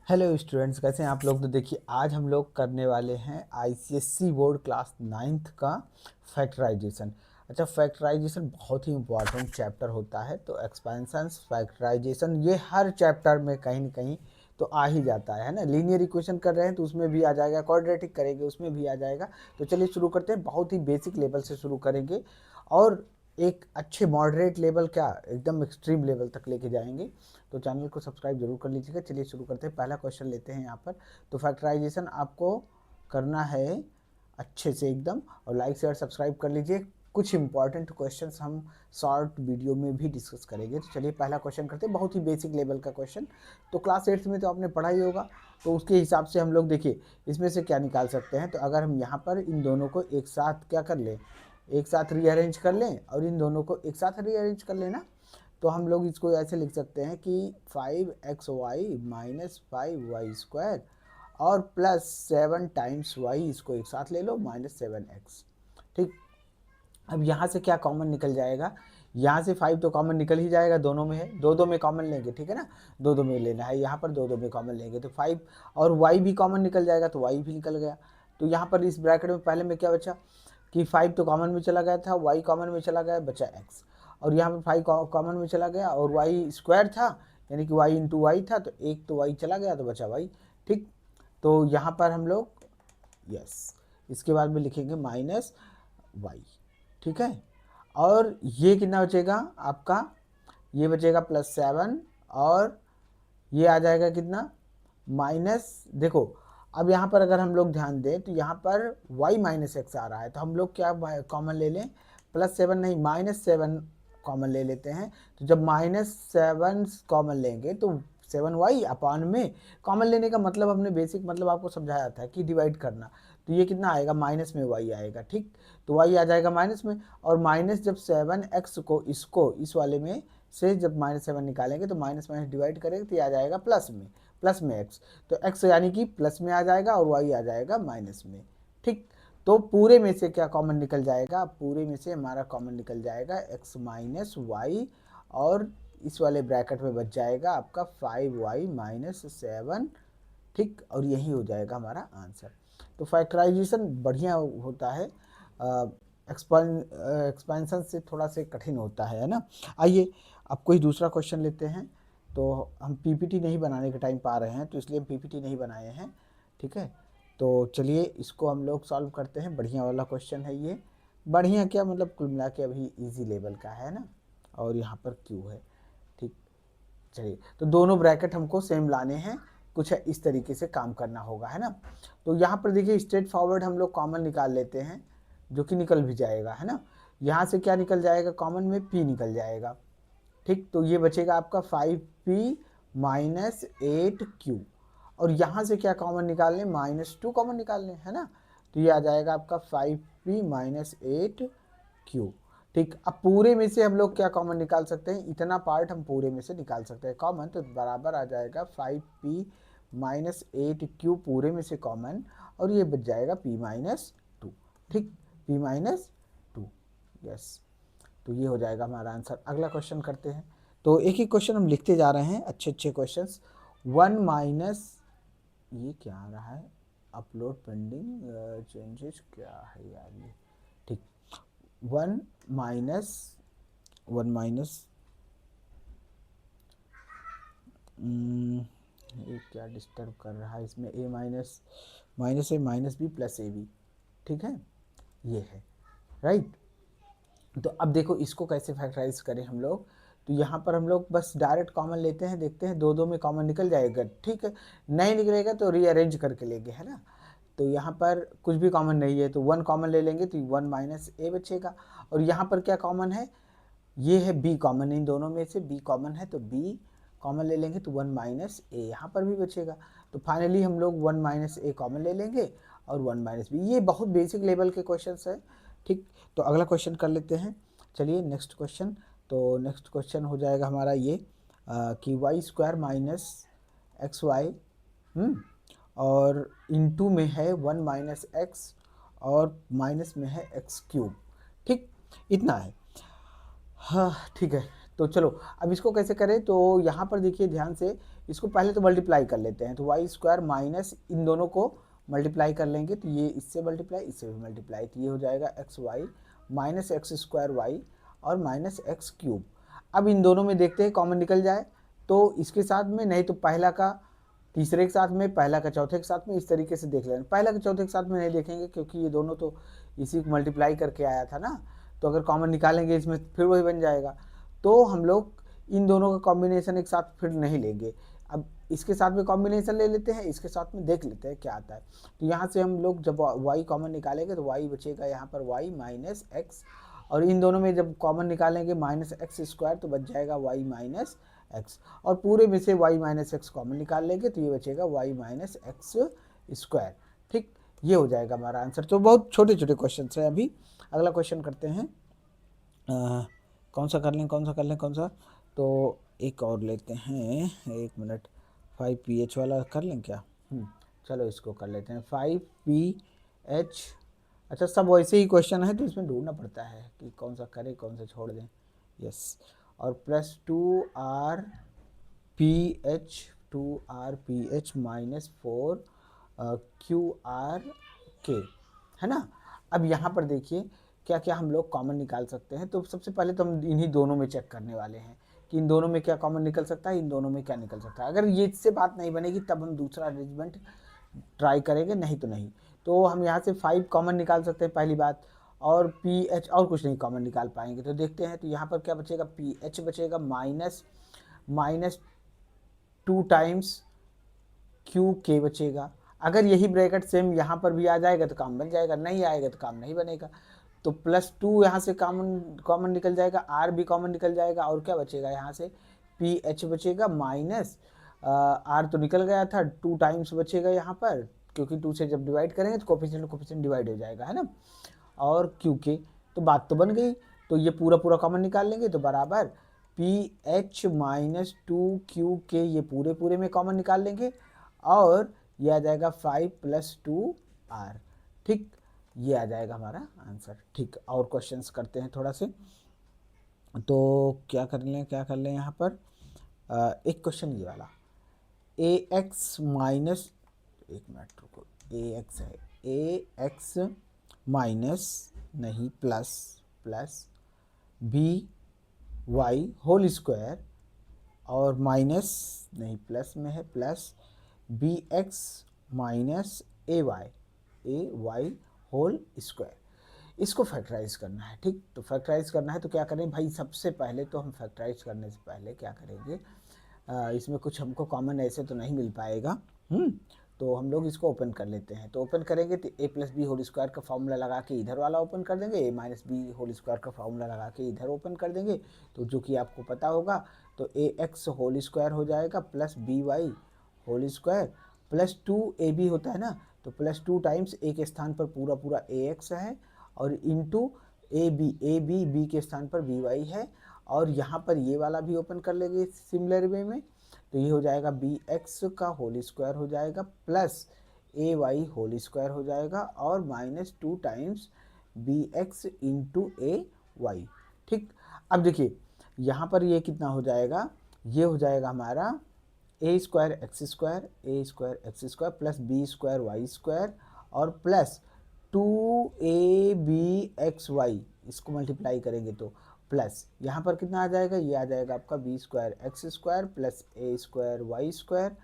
Hello students, कैसे हैं आप लोग। तो देखिए आज हम लोग करने वाले हैं आईसीएससी बोर्ड क्लास 9th का फैक्टराइजेशन। अच्छा, फैक्टराइजेशन बहुत ही इंपॉर्टेंट चैप्टर होता है। तो एक्सपेंशन, फैक्टराइजेशन, ये हर चैप्टर में कहीं ना कहीं तो आ ही जाता है ना। लीनियर इक्वेशन कर रहे हैं तो उसमें भी आ जाएगा, क्वाड्रेटिक करेंगे उसमें भी आ जाएगा। तो चलिए शुरू करते हैं। बहुत ही बेसिक लेवल से शुरू करेंगे और एक अच्छे मॉडरेट लेवल, क्या एकदम एक्सट्रीम लेवल तक लेके जाएंगे। तो चैनल को सब्सक्राइब जरूर कर लीजिएगा। चलिए शुरू करते हैं। पहला क्वेश्चन लेते हैं यहाँ पर। तो फैक्टराइजेशन आपको करना है अच्छे से एकदम, और लाइक शेयर सब्सक्राइब कर लीजिए। कुछ इंपॉर्टेंट क्वेश्चंस हम शॉर्ट वीडियो में भी डिस्कस करेंगे। तो चलिए पहला क्वेश्चन करते हैं, बहुत ही बेसिक लेवल का क्वेश्चन। तो क्लास 8th में तो आपने पढ़ा ही होगा। तो उसके हिसाब से हम लोग देखिए इसमें से क्या निकाल सकते हैं। तो अगर हम यहाँ पर इन दोनों को एक साथ क्या कर लें, एक साथ रीअरेंज कर लें और इन दोनों को एक साथ रीअरेंज कर लेना, तो हम लोग इसको ऐसे लिख सकते हैं कि 5xy माइनस 5y² और प्लस 7 टाइम्स वाई, इसको एक साथ ले लो, माइनस 7x। ठीक। अब यहाँ से क्या कॉमन निकल जाएगा, यहाँ से 5 तो कॉमन निकल ही जाएगा, दोनों में है, दो दो में कॉमन लेंगे, ठीक है ना। दो दो में लेना है, यहाँ पर दो दो में कॉमन लेंगे तो 5, और y भी कॉमन निकल जाएगा तो y भी निकल गया। तो यहाँ पर इस ब्रैकेट में पहले में क्या बचा कि 5 तो कॉमन में चला गया था, y कॉमन में चला गया, बचा x। और यहाँ पर 5 कॉमन में चला गया और y² था, यानी कि y इंटू वाई था, तो एक तो y चला गया तो बचा y। ठीक। तो यहाँ पर हम लोग यस, इसके बाद में लिखेंगे माइनस y। ठीक है। और ये कितना बचेगा आपका, ये बचेगा +7, और ये आ जाएगा कितना, माइनस। देखो अब यहाँ पर अगर हम लोग ध्यान दें तो यहाँ पर y माइनस एक्स आ रहा है, तो हम लोग क्या कॉमन ले लें, +7 नहीं, -7 कॉमन ले लेते हैं। तो जब -7 कॉमन लेंगे तो 7y अपान में, कॉमन लेने का मतलब हमने बेसिक मतलब आपको समझाया था कि डिवाइड करना। तो ये कितना आएगा, माइनस में y आएगा। ठीक। तो y आ जाएगा माइनस में, और माइनस जब 7x को इसको इस वाले में से जब -7 निकालेंगे तो माइनस माइनस डिवाइड करेंगे तो ये आ जाएगा प्लस में, प्लस में x। तो x यानी कि प्लस में आ जाएगा और y आ जाएगा माइनस में। ठीक। तो पूरे में से क्या कॉमन निकल जाएगा, पूरे में से हमारा कॉमन निकल जाएगा x माइनस वाई, और इस वाले ब्रैकेट में बच जाएगा आपका 5y माइनस 7। ठीक। और यही हो जाएगा हमारा आंसर। तो फैक्टराइजेशन बढ़िया होता है, एक्सपेंशन से थोड़ा से कठिन होता है ना। आइए अब कोई दूसरा क्वेश्चन लेते हैं। तो हम पीपीटी नहीं बनाने के टाइम पा रहे हैं, तो इसलिए हम पीपीटी नहीं बनाए हैं। ठीक है। तो चलिए इसको हम लोग सॉल्व करते हैं। बढ़िया वाला क्वेश्चन है ये, बढ़िया क्या मतलब कुल मिला के अभी इजी लेवल का है ना। और यहाँ पर क्यू है। ठीक। चलिए तो दोनों ब्रैकेट हमको सेम लाने हैं, कुछ इस तरीके से काम करना होगा, है ना। तो यहाँ पर देखिए स्ट्रेट फॉरवर्ड हम लोग कॉमन निकाल लेते हैं, जो कि निकल भी जाएगा, है ना। यहाँ से क्या निकल जाएगा, कॉमन में p निकल जाएगा। ठीक। तो ये बचेगा आपका 5p माइनस 8q, और यहाँ से क्या कॉमन निकाल लें, -2 कॉमन निकाल लें, है ना। तो ये आ जाएगा आपका 5p माइनस 8q। ठीक। अब पूरे में से हम लोग क्या कॉमन निकाल सकते हैं, इतना पार्ट हम पूरे में से निकाल सकते हैं कॉमन, तो बराबर आ जाएगा 5p माइनस 8q पूरे में से कॉमन, और ये बच जाएगा p माइनस 2। ठीक। p minus 2, yes. तो ये हो जाएगा हमारा आंसर। अगला क्वेश्चन करते हैं। तो एक ही क्वेश्चन हम लिखते जा रहे हैं, अच्छे अच्छे क्वेश्चंस। 1 माइनस, ये क्या आ रहा है, अपलोड पेंडिंग चेंजेस, क्या है यार ये। ठीक। 1 माइनस, 1 माइनस, ये क्या डिस्टर्ब कर रहा है इसमें, a minus minus A minus B plus A B. ठीक है, ये है राइट। तो अब देखो इसको कैसे फैक्टराइज करें हम लोग। तो यहाँ पर हम लोग बस डायरेक्ट कॉमन लेते हैं, देखते हैं दो दो में कॉमन निकल जाएगा। ठीक है, नहीं निकलेगा तो रीअरेंज करके लेंगे, है ना। तो यहाँ पर कुछ भी कॉमन नहीं है तो 1 कॉमन ले लेंगे तो 1 माइनस ए बचेगा। और यहाँ पर क्या कॉमन है, ये है b कॉमन, इन दोनों में से b कॉमन है तो b कॉमन ले लेंगे तो 1 माइनस ए यहाँ पर भी बचेगा। तो फाइनली हम लोग 1 माइनस ए कॉमन ले लेंगे और 1 माइनस बी। ये बहुत बेसिक लेवल के क्वेश्चन है। ठीक। तो अगला क्वेश्चन कर लेते हैं। चलिए नेक्स्ट क्वेश्चन। तो नेक्स्ट क्वेश्चन हो जाएगा हमारा ये कि y² माइनस एक्स वाई, और इनटू में है 1 माइनस एक्स, और माइनस में है x³। ठीक, इतना है। हाँ ठीक है। तो चलो अब इसको कैसे करें, तो यहाँ पर देखिए ध्यान से, इसको पहले तो मल्टीप्लाई कर लेते हैं, तो वाई स्क्वायर माइनस इन दोनों को मल्टीप्लाई कर लेंगे, तो ये इससे मल्टीप्लाई, इससे भी मल्टीप्लाई, तो ये हो जाएगा X Y minus X square Y और माइनस एक्स क्यूब। अब इन दोनों में देखते हैं कॉमन निकल जाए तो इसके साथ में, नहीं तो पहला का तीसरे के साथ में, पहला का चौथे के साथ में, इस तरीके से देख लेना। पहला का चौथे के साथ में नहीं देखेंगे क्योंकि ये दोनों तो इसी को मल्टीप्लाई करके आया था ना, तो अगर कॉमन निकालेंगे इसमें फिर वही बन जाएगा। तो हम लोग इन दोनों का कॉम्बिनेशन एक साथ फिर नहीं लेंगे, अब इसके साथ में कॉम्बिनेशन ले लेते हैं, इसके साथ में देख लेते हैं क्या आता है। तो यहाँ से हम लोग जब y कॉमन निकालेंगे तो y बचेगा यहाँ पर y माइनस एक्स, और इन दोनों में जब कॉमन निकालेंगे माइनस एक्स स्क्वायर तो बच जाएगा y माइनस एक्स, और पूरे में से y माइनस एक्स कॉमन निकाल लेंगे तो ये बचेगा y माइनस एक्स स्क्वायर। ठीक, ये हो जाएगा हमारा आंसर। तो बहुत छोटे छोटे क्वेश्चन है। अभी अगला क्वेश्चन करते हैं, कौन सा कर लें, तो एक और लेते हैं, 1 मिनट, 5pH वाला कर लें क्या? चलो इसको कर लेते हैं 5pH। अच्छा, सब वैसे ही क्वेश्चन है तो इसमें ढूंढना पड़ता है कि कौन सा करें कौन सा छोड़ दें। यस, और प्लस 2rpH माइनस 4qrk, है ना। अब यहाँ पर देखिए क्या क्या हम लोग कॉमन निकाल सकते हैं। तो सबसे पहले तो हम इन्हीं दोनों में चेक करने वाले हैं कि इन दोनों में क्या कॉमन निकल सकता है, इन दोनों में क्या निकल सकता है। अगर ये इससे बात नहीं बनेगी तब हम दूसरा अरेंजमेंट ट्राई करेंगे, नहीं तो नहीं। तो हम यहाँ से 5 कॉमन निकाल सकते हैं पहली बात, और pH और कुछ नहीं कॉमन निकाल पाएंगे। तो देखते हैं, तो यहाँ पर क्या बचेगा, pH बचेगा माइनस 2 टाइम्स QK बचेगा। अगर यही ब्रैकेट सेम यहाँ पर भी आ जाएगा तो काम बन जाएगा, नहीं आएगा तो काम नहीं बनेगा। तो प्लस 2 यहाँ से कॉमन निकल जाएगा, R भी कॉमन निकल जाएगा, और क्या बचेगा यहाँ से pH बचेगा माइनस R तो निकल गया था, 2 टाइम्स बचेगा यहाँ पर, क्योंकि 2 से जब डिवाइड करेंगे तो कोफिशिएंट डिवाइड हो जाएगा, है ना, और QK। तो बात तो बन गई। तो ये पूरा पूरा कॉमन निकाल लेंगे तो बराबर pH माइनस 2QK, ये पूरे पूरे में कॉमन निकाल लेंगे और ये आ जाएगा 5 प्लस 2R। ठीक, ये आ जाएगा हमारा आंसर। ठीक, और क्वेश्चंस करते हैं थोड़ा से। तो क्या कर लें यहाँ पर, एक क्वेश्चन ये वाला, ax माइनस, एक मिनट रुको, ax है, ax माइनस नहीं प्लस by होल स्क्वायर, और माइनस नहीं प्लस में है, plus bx minus ay whole square, इसको फैक्टराइज करना है। ठीक, तो फैक्टराइज करना है तो क्या करें भाई, सबसे पहले तो हम फैक्टराइज करने से पहले क्या करेंगे, इसमें कुछ हमको कॉमन ऐसे तो नहीं मिल पाएगा, तो हम लोग इसको ओपन कर लेते हैं। तो ओपन करेंगे तो a plus B whole square का फॉर्मूला लगा के इधर वाला ओपन कर देंगे, a minus B whole square का फॉर्मूला लगा के इधर ओपन कर देंगे, तो जो कि आपको पता होगा, तो ax होल स्क्वायर हो जाएगा plus by whole square plus 2ab होता है ना, तो प्लस 2 टाइम्स a के स्थान पर पूरा पूरा ax है, और इंटू b के स्थान पर by है, और यहाँ पर ये वाला भी ओपन कर लेंगे सिमिलर वे में, तो ये हो जाएगा bx का होल स्क्वायर हो जाएगा प्लस ay होल स्क्वायर हो जाएगा, और minus 2 times bx into ay। ठीक, अब देखिए यहाँ पर ये कितना हो जाएगा, ये हो जाएगा हमारा a square x square plus B square Y square, और प्लस 2abxy, इसको मल्टीप्लाई करेंगे तो प्लस यहाँ पर कितना आ जाएगा, ये आ जाएगा आपका b square x square plus a square Y square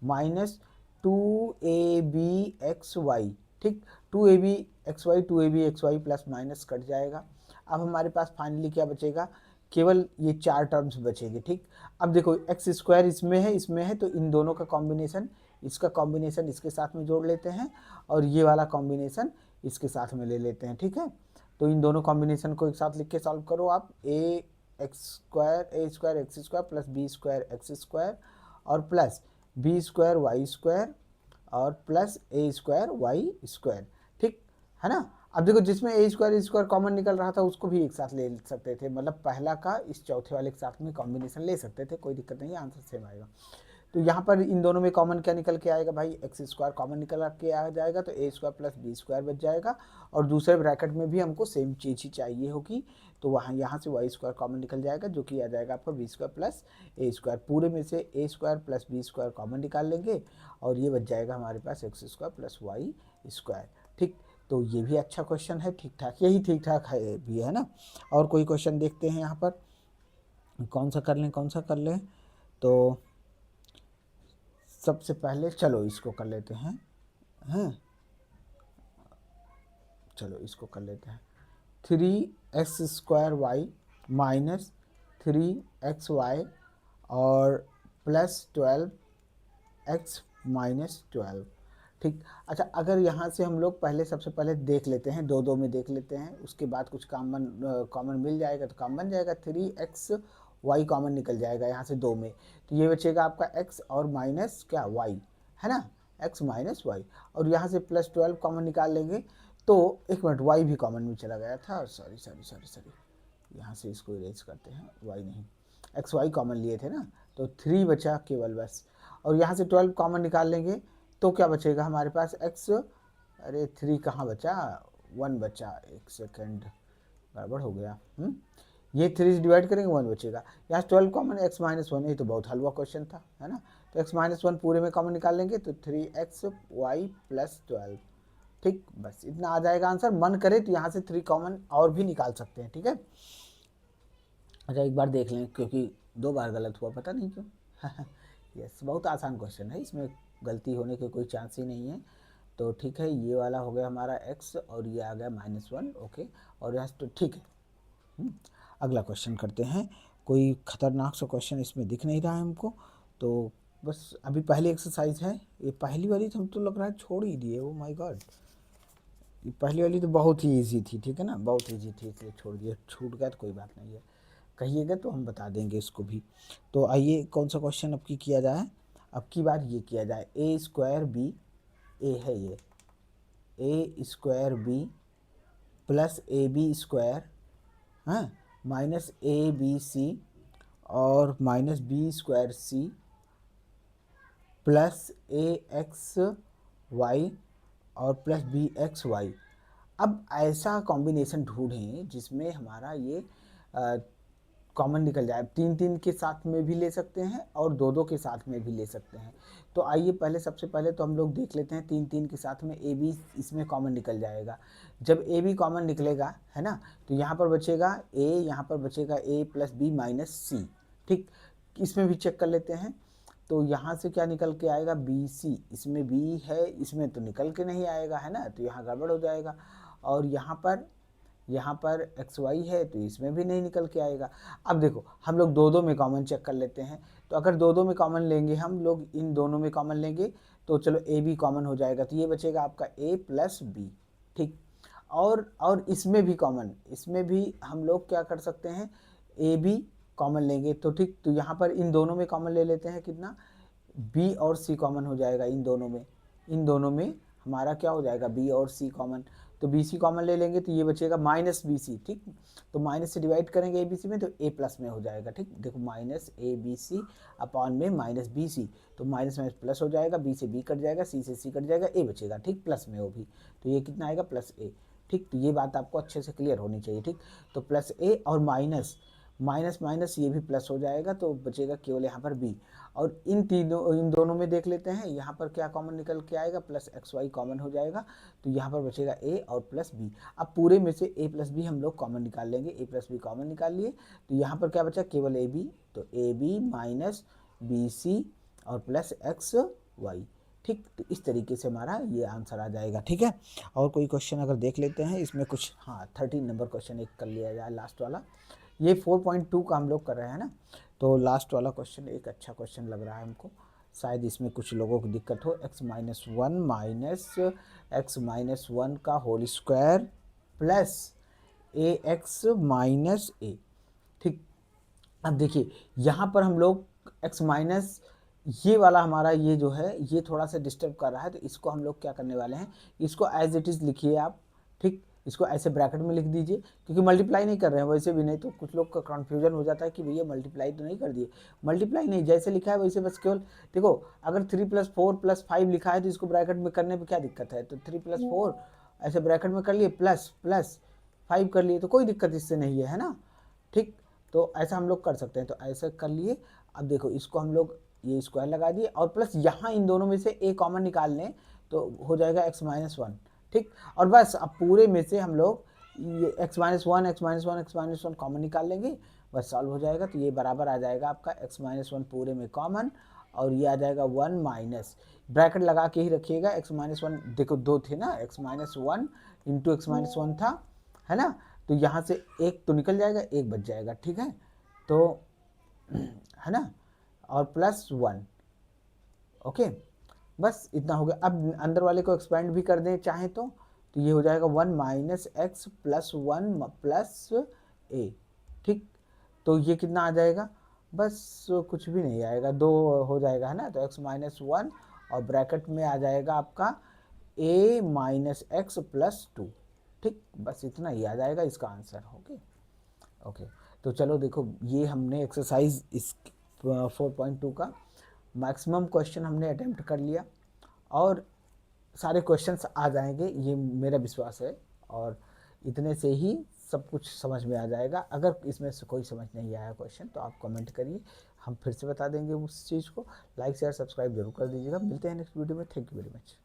minus 2abxy। ठीक, 2abxy प्लस माइनस कट जाएगा। अब हमारे पास फाइनली क्या बचेगा, केवल ये 4 टर्म्स बचेंगे। ठीक, अब देखो एक्स स्क्वायर इसमें है, तो इन दोनों का कॉम्बिनेशन, इसका कॉम्बिनेशन इसके साथ में जोड़ लेते हैं, और ये वाला कॉम्बिनेशन इसके साथ में ले लेते हैं। ठीक है, तो इन दोनों कॉम्बिनेशन को एक साथ लिख के सॉल्व करो आप, a square x square plus B square x square, और plus B square Y square, और plus a square Y square. ठीक है ना। अब देखो जिसमें ए स्क्वायर कॉमन निकल रहा था उसको भी एक साथ ले सकते थे, मतलब पहला का इस चौथे वाले के साथ में कॉम्बिनेशन ले सकते थे, कोई दिक्कत नहीं है, आंसर सेम आएगा। तो यहाँ पर इन दोनों में कॉमन क्या निकल के आएगा भाई, एक्स स्क्वायर कॉमन निकल के आ जाएगा, तो ए स्क्वायर प्लस बी स्क्वायर बच जाएगा। और दूसरे ब्रैकेट में भी हमको सेम चीज़ ही चाहिए होगी, तो वहाँ यहाँ से वाई स्क्वायर कॉमन निकल जाएगा, जो कि आ जाएगा आपका b square plus a square. पूरे में से a square plus B square common निकाल लेंगे और ये बच जाएगा हमारे पास x square plus y square. ठीक, तो ये भी अच्छा क्वेश्चन है, ठीक ठाक, यही ठीक ठाक है भी, है ना। और कोई क्वेश्चन देखते हैं यहाँ पर, कौन सा कर लें। तो सबसे पहले चलो इसको कर लेते हैं, चलो इसको कर लेते हैं। 3x square Y minus 3xy और प्लस 12x माइनस 12। ठीक, अच्छा अगर यहाँ से हम लोग पहले सबसे पहले देख लेते हैं, दो में देख लेते हैं, उसके बाद कुछ कॉमन मिल जाएगा तो काम बन जाएगा। 3xy कॉमन निकल जाएगा यहाँ से दो में, तो ये बचेगा आपका x और माइनस क्या y, है ना, x माइनस वाई। और यहाँ से प्लस 12 कॉमन निकाल लेंगे, तो एक मिनट, y भी कॉमन में चला गया था, सॉरी, यहाँ से इसको इरेज करते हैं, y नहीं, एक्स वाई कॉमन लिए थे ना, तो 3 बचा केवल बस। और यहाँ से 12 कॉमन निकाल लेंगे तो क्या बचेगा हमारे पास x, अरे 3 कहाँ बचा, 1 बचा, एक सेकेंड गड़बड़ हो गया। ये 3 से डिवाइड करेंगे 1 बचेगा, यहाँ 12 कॉमन, x माइनस 1, ये तो बहुत हलवा क्वेश्चन था, है ना। तो x माइनस 1 पूरे में कॉमन निकाल लेंगे तो 3xy प्लस 12। ठीक, बस इतना आ जाएगा आंसर। मन करे तो यहाँ से 3 कॉमन और भी निकाल सकते हैं, ठीक है। अच्छा एक बार देख लें, क्योंकि 2 बार गलत हुआ, पता नहीं क्यों। यस, बहुत आसान क्वेश्चन है, इसमें गलती होने के कोई चांस ही नहीं है। तो ठीक है, ये वाला हो गया हमारा x और ये आ गया -1, ओके। और यहाँ तो ठीक है। अगला क्वेश्चन करते हैं, कोई खतरनाक सा क्वेश्चन इसमें दिख नहीं रहा है हमको, तो बस अभी पहली एक्सरसाइज है, ये पहली वाली तो हम तो लग रहा है छोड़ ही दिए, ओ माय गॉड। ये पहली वाली तो बहुत ही ईजी थी, ठीक है ना, बहुत ईजी थी, इसलिए छोड़ दिया, छूट गया तो कोई बात नहीं है, कहिएगा तो हम बता देंगे इसको भी। तो आइए कौन सा क्वेश्चन अब की किया जाए, अब की बार ये किया जाए, ए स्क्वायर बी, ए है ये, a square b plus A b square, हाँ, माइनस ए बी सी और minus b square c plus a x y और प्लस बी एक्स वाई। अब ऐसा कॉम्बिनेशन ढूंढें जिसमें हमारा ये कॉमन निकल जाए। 3 के साथ में भी ले सकते हैं और 2 के साथ में भी ले सकते हैं। तो आइए पहले सबसे पहले तो हम लोग देख लेते हैं, 3 के साथ में ए बी इसमें कॉमन निकल जाएगा। जब ए बी कॉमन निकलेगा, है ना, तो यहाँ पर बचेगा ए, यहाँ पर बचेगा ए प्लस बी माइनस सी। ठीक, इसमें भी चेक कर लेते हैं, तो यहाँ से क्या निकल के आएगा, बी सी, इसमें बी है, इसमें तो निकल के नहीं आएगा, है ना, तो यहाँ गड़बड़ हो जाएगा। और यहाँ पर एक्स वाई है तो इसमें भी नहीं निकल के आएगा। अब देखो हम लोग 2 में कॉमन चेक कर लेते हैं, तो अगर 2 में कॉमन लेंगे हम लोग, इन दोनों में कॉमन लेंगे तो चलो ए बी कॉमन हो जाएगा, तो ये बचेगा आपका ए प्लस बी। ठीक, और इसमें भी कॉमन, इसमें भी हम लोग क्या कर सकते हैं, ए बी कॉमन लेंगे, तो ठीक, तो यहाँ पर इन दोनों में कॉमन ले लेते हैं, कितना, बी और सी कॉमन हो जाएगा इन दोनों में हमारा क्या हो जाएगा, बी और सी कॉमन, तो बी सी कॉमन ले लेंगे तो ये बचेगा माइनस बी सी। ठीक, तो माइनस से डिवाइड करेंगे ए बी सी में तो ए प्लस में हो जाएगा। ठीक, देखो minus A B C upon में माइनस बी सी, तो माइनस में प्लस हो जाएगा, बी से बी कट जाएगा, सी से सी कट जाएगा, ए बचेगा। ठीक, प्लस में वो भी, तो ये कितना आएगा, प्लस ए। ठीक, तो ये बात आपको अच्छे से क्लियर होनी चाहिए। ठीक, तो प्लस ए और माइनस माइनस ये भी प्लस हो जाएगा, तो बचेगा केवल यहाँ पर बी। और इन दोनों में देख लेते हैं, यहाँ पर क्या कॉमन निकल के आएगा, प्लस एक्स वाई कॉमन हो जाएगा, तो यहाँ पर बचेगा ए और प्लस बी। अब पूरे में से ए प्लस बी हम लोग कॉमन निकाल लेंगे, ए प्लस बी कॉमन निकाल लिए, तो यहाँ पर क्या बचा, केवल ए बी, तो ए बी माइनस बी सी और प्लस एक्स वाई। ठीक, तो इस तरीके से हमारा ये आंसर आ जाएगा। ठीक है, और कोई क्वेश्चन अगर देख लेते हैं इसमें कुछ, हाँ 13 नंबर क्वेश्चन एक कर लिया जाए, लास्ट वाला, ये 4.2 का हम लोग कर रहे हैं ना, तो लास्ट वाला क्वेश्चन एक अच्छा क्वेश्चन लग रहा है हमको, शायद इसमें कुछ लोगों को दिक्कत हो। x माइनस 1 का whole square plus a x minus ए। ठीक, अब देखिए यहाँ पर हम लोग x माइनस, ये वाला हमारा ये जो है ये थोड़ा सा डिस्टर्ब कर रहा है, तो इसको हम लोग क्या करने वाले हैं, इसको एज इट इज़ लिखिए आप। ठीक, इसको ऐसे ब्रैकेट में लिख दीजिए, क्योंकि मल्टीप्लाई नहीं कर रहे हैं वैसे भी, नहीं तो कुछ लोग का कन्फ्यूजन हो जाता है कि भैया मल्टीप्लाई तो नहीं कर दिए। मल्टीप्लाई नहीं, जैसे लिखा है वैसे बस केवल देखो, अगर 3+4+5 लिखा है तो इसको ब्रैकेट में करने में क्या दिक्कत है, तो 3+4 ऐसे ब्रैकेट में कर लिए, प्लस प्लस 5 कर लिए, तो कोई दिक्कत इससे नहीं है ना। ठीक, तो ऐसा हम लोग कर सकते हैं, तो ऐसा कर लिए। अब देखो इसको हम लोग ये स्क्वायर लगा दिए और प्लस यहाँ इन दोनों में से ए कॉमन निकाल लें तो हो जाएगा x-1। ठीक, और बस अब पूरे में से हम लोग ये x-1 x-1 x-1 कॉमन निकाल लेंगे, बस सॉल्व हो जाएगा। तो ये बराबर आ जाएगा आपका x-1 पूरे में कॉमन, और ये आ जाएगा 1 माइनस, ब्रैकेट लगा के ही रखिएगा, x-1 देखो 2 थे ना, x-1 इंटू x-1 था, है ना। तो यहाँ से एक तो निकल जाएगा, एक बच जाएगा, ठीक है, तो है ना, और +1। ओके, बस इतना हो गया। अब अंदर वाले को एक्सपेंड भी कर दें चाहे तो ये हो जाएगा 1 माइनस एक्स प्लस 1 प्लस ए। ठीक, तो ये कितना आ जाएगा, बस कुछ भी नहीं आएगा, 2 हो जाएगा, है ना। तो x-1 और ब्रैकेट में आ जाएगा आपका a माइनस एक्स प्लस 2। ठीक, बस इतना ही आ जाएगा इसका आंसर। ओके, तो चलो देखो, ये हमने एक्सरसाइज इस 4.2 का मैक्सिमम क्वेश्चन हमने अटेम्प्ट कर लिया, और सारे क्वेश्चंस आ जाएंगे ये मेरा विश्वास है, और इतने से ही सब कुछ समझ में आ जाएगा। अगर इसमें से कोई समझ नहीं आया क्वेश्चन तो आप कमेंट करिए, हम फिर से बता देंगे उस चीज़ को। लाइक शेयर सब्सक्राइब जरूर कर दीजिएगा। मिलते हैं नेक्स्ट वीडियो में। Thank you very much.